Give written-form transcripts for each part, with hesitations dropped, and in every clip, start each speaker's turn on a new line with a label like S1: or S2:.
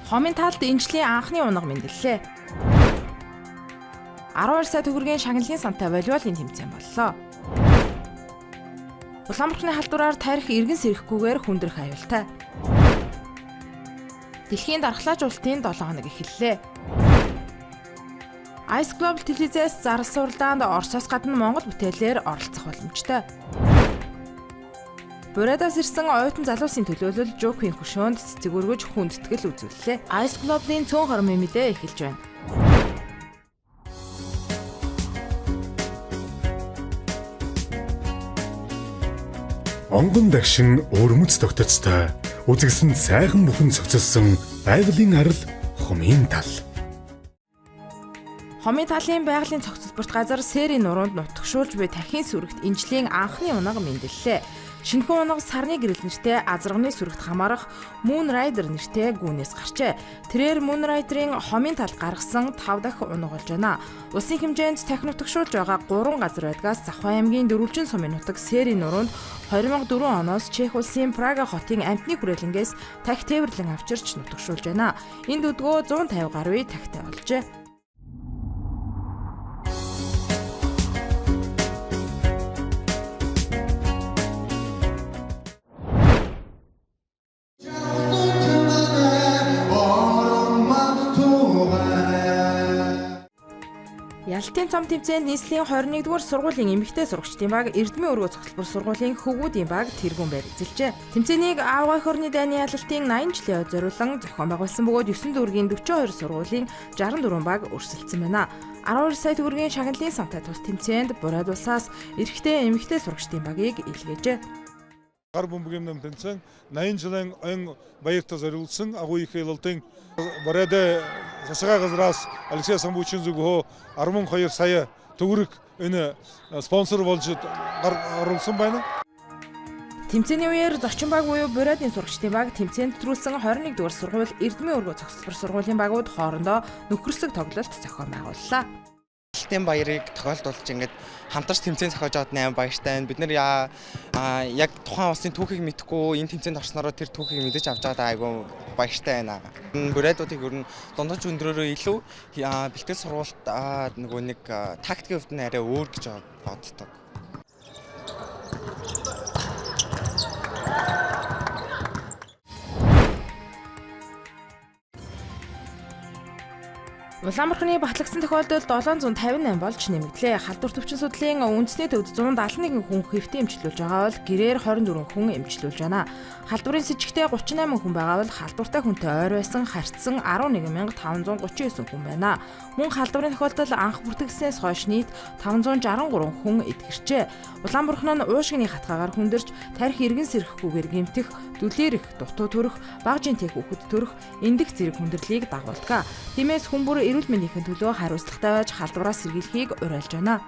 S1: Хомын талд энэчлийн анхны унага мэндэллээ. 12 сая төгрөгийн шагналын сантай волейболын тэмцээн боллоо. Улаанбаатарын халдвараар тарих эргэн сэрэхгүйгээр хүндрэх аюултай. Дэлхийн дархлаажуулалтын 7 хоног эхэллээ. Ice Global телевизээс зарлал суралдаанд Оросоос гадна Монгол бүтээлээр оролцох боломжтой. Бурадаас ирсэн оюутан залуусын төлөөлөл Жокийн хөшөөнд цэцэг өргөж хүндэтгэл үзүүллээ. Ice Global-ийн цөөн хормын мэдээ эхэлж байна.
S2: Онгон дагшин өрмөц тогтцтой үзэгсэн сайхан бүхэн цогцолсон байгалийн арал Хомын тал.
S1: Хомын талын байгалийн цогцлборт газар сэрийн нуруунд нутгшуулж буй тархийн сүрэгт энэчлийн анхны унага мэндэллээ. Шинэхэн унага сарны гэрэл нэртэй азарганы сүрэгт хамаарах Moon Rider нэртэй гүүнээс гарчээ. Тэрээр Moon Rider-ийн Хомын тал гаргасан 5 дахь унага болж байна. Улсын хэмжээнд тархи нутгшуулж байгаа 3 газар байдгаас Завхай аймгийн Дөрвөлжин сумын нутаг сэрийн нуруунд 2004 оноос Чех улсын Прага хотын амтны хүрээлэнгээс тархи тээвэрлэн авчирч нутгшуулж байна. Энд өдгөө 150 гаруй тархитай болжээ. Ялтын цом тэмцээнд нийслэлийн 21-р сургуулийн эмэгтэй сурагчдын баг Эрдмийн өргөө цогцлбор сургуулийн хөвгүүдийн баг тэргүүн байр эзэлжээ. Тэмцээнийг Авгай хорны дайны ялалтын 80 жилийн ой зориулан зохион байгуулсан бөгөөд 9 дүүргийн 42 сургуулийн 64 баг өрсөлдсөн байна. 12 сая төгрөгийн шагналын сантай тус тэмцээнд Бурайд улсаас эрэгтэй эмэгтэй сурагчдын багийг илгээжээ.
S3: Гар бөмбөгийн тэмцээн 80 жилийн өн баяртай зориулсан агуу их ялалтын Бурайд засгаа газраас Алексей Самбучин зөвгөө 12 сая төгрөг энэ спонсор болж оруулсан байна.
S1: Тэмцээний үеэр зочин баг буюу Бурайдын сурагчдын баг тэмцээнд төрүүлсэн 21 дугаар сургууль Эрдмийн өргөө цогцлбор сургуулийн багууд хоорондоо нөхөрсөг тоглолт зохион байгууллаа.
S4: Ялтын баярыг тохиолдуулж ингээд хамтарч тэмцээн зохиож аваад 8 баяртай байна. Бид нэр яг тухайн улсын түүхийг мэдхгүй энэ тэмцээнд орснороо тэр түүхийг мэдэж авч байгаа айгүй баяртай байна. Бурайдуудыг ер нь дундаж өндрөөрөө илүү бэлтгэл сургуульд нөгөө нэг тактикийн хувьд нь арай өөр гэж боддог. Улаанбаатарны батлагдсан тохиолдол 758 болж нэмэгдлээ. Халдвар төвчин судлалын үндэсний төвд 171 хүн хэвтэн эмчилүүлж байгаа бол гэрээр 24 хүн эмчилүүлж байна. Халдварын с 'жигтэй 38 хүн байгаа бол халдвартай хүнтэй ойр байсан харьцсан 11539 хүн байна. Мөн халдварын тохиолдол анх бүртгэснээс хойш нийт 563 хүн эдгэрчээ. Улаанбаатар нь уушгины хатгаагаар хүндэрч тарих эргэн сэрэхгүйгээр гэмтэх, дүлээрэх, дутуу төрөх, баг жинтэй хүүхэд төрөх, эндэх зэрэг хүндрэлийг дагуулдаг. Тиймээс хүн бүр эрүүл мэндийн төлөө хариуцлагатай байж халдвараас сэргийлэхийг уриалж байна.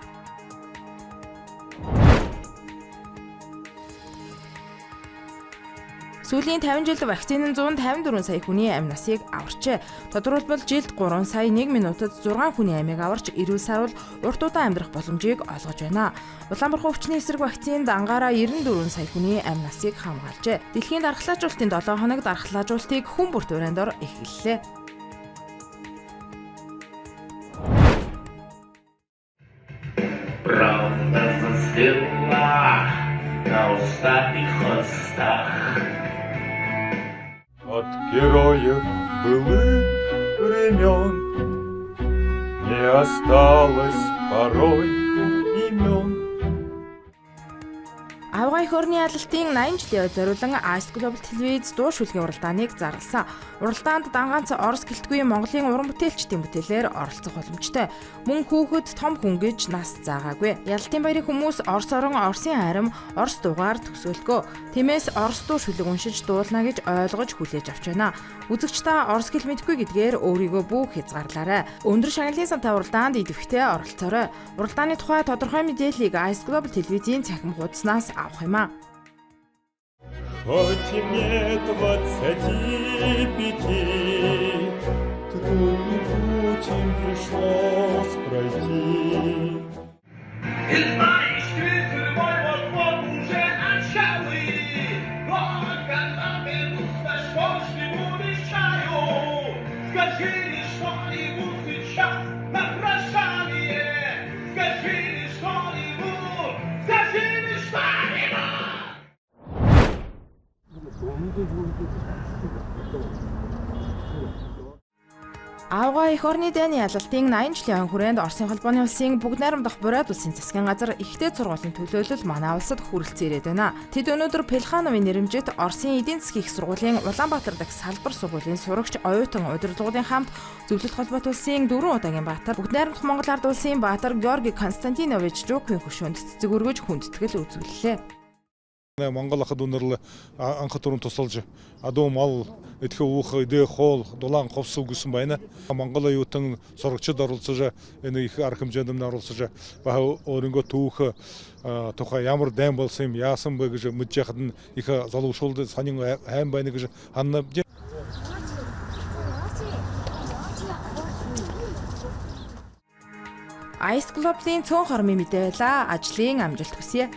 S4: Сүүлийн 50 жилд вакцины нь 154 сая хүний амь насыг аварчээ. Тодорхойлбол жилд 3 сая 1 минутад 6 хүний амийг аварч эрүүл сарвал урт удаан амьдрах боломжийг олгож байна. Улаанбаатар өвчний эсрэг вакцинд ангаараа 94 сая хүний амь насыг хамгаалжээ. Дэлхийн дархлаажуулалтын 7 хоног дархлаажуулалтыг хүн бүрт урайндор эхэллээ.
S5: Правда застыла на устах и хвостах.
S6: От героев былых времен не осталось порой имен.
S1: Авгай хорны ялалтын 80 жилийн ой зориулан Ice Global телевиз дуу шүлгийн уралдааныг зарласан. Уралдаанд дангаанц Орос гэлтгүй Монголын уран бүтээлчдийн бүтээлээр оролцох боломжтой. Мөн хүүхэд том хүн гэж нас заагаагүй. Ялалтын баярыг хүмүүс Орос орон Оросын харим Орос дуугаар төсөөлгөө. Тиймээс Орос дуу шүлэг уншиж дуулна гэж ойлгож хүлээж авч байна. Үзэгч та Орос хэл мэдгүй гэдгээр өөрийгөө бүх хязгаарлаарай. Өндөр шагналын сантай уралдаанд идэвхтэй оролцоорой. Уралдааны тухай тодорхой мэдээллийг Ice Global телевизийн цахим хуудаснаас авах юм а.
S6: Хоть мне 25, трудный путь им пришлось пройти.
S1: Авга эх орны дайны ялалтын 80 жилийн хүрээнд Оросын холбооны улсын бүгд найрамдах бурайд улсын засгийн газар ихтэй сургуулийн төлөөлөл манай улсад хүрэлцэн ирээд байна. Тэд өнөөдөр Плехановын нэрэмжит Оросын эдийн засгийн их сургуулийн Улаанбаатар дахь салбар сургуулийн сурагч оюутан удирдлагуудын хамт зөвлөлт холбоот улсын 4 удаагийн баатар бүгд найрамдах Монгол ард улсын баатар Георги Константинович Жуковын хөшөөнд цэцэг өргөж хүндэтгэл үзүүллээ.
S3: Монгол ахад үнэрлээ анх түрүүн тусалж адуу мал эдхэ уух идэ хоол дулаан ховсуу гэсэн байна. Монгол оюутан сурагчид оролцож энэ их арга хэмжээнд оролцож баа өөрөнгөө түүх тухай ямар дайм болсон юм яасан бэ гэж мэдж яхад нь их залуушуулд сонин хайн байна гэж ханна.
S1: Ice Club-ийн цөөн хормын мэдээ байлаа. Ажлын амжилт хүсье.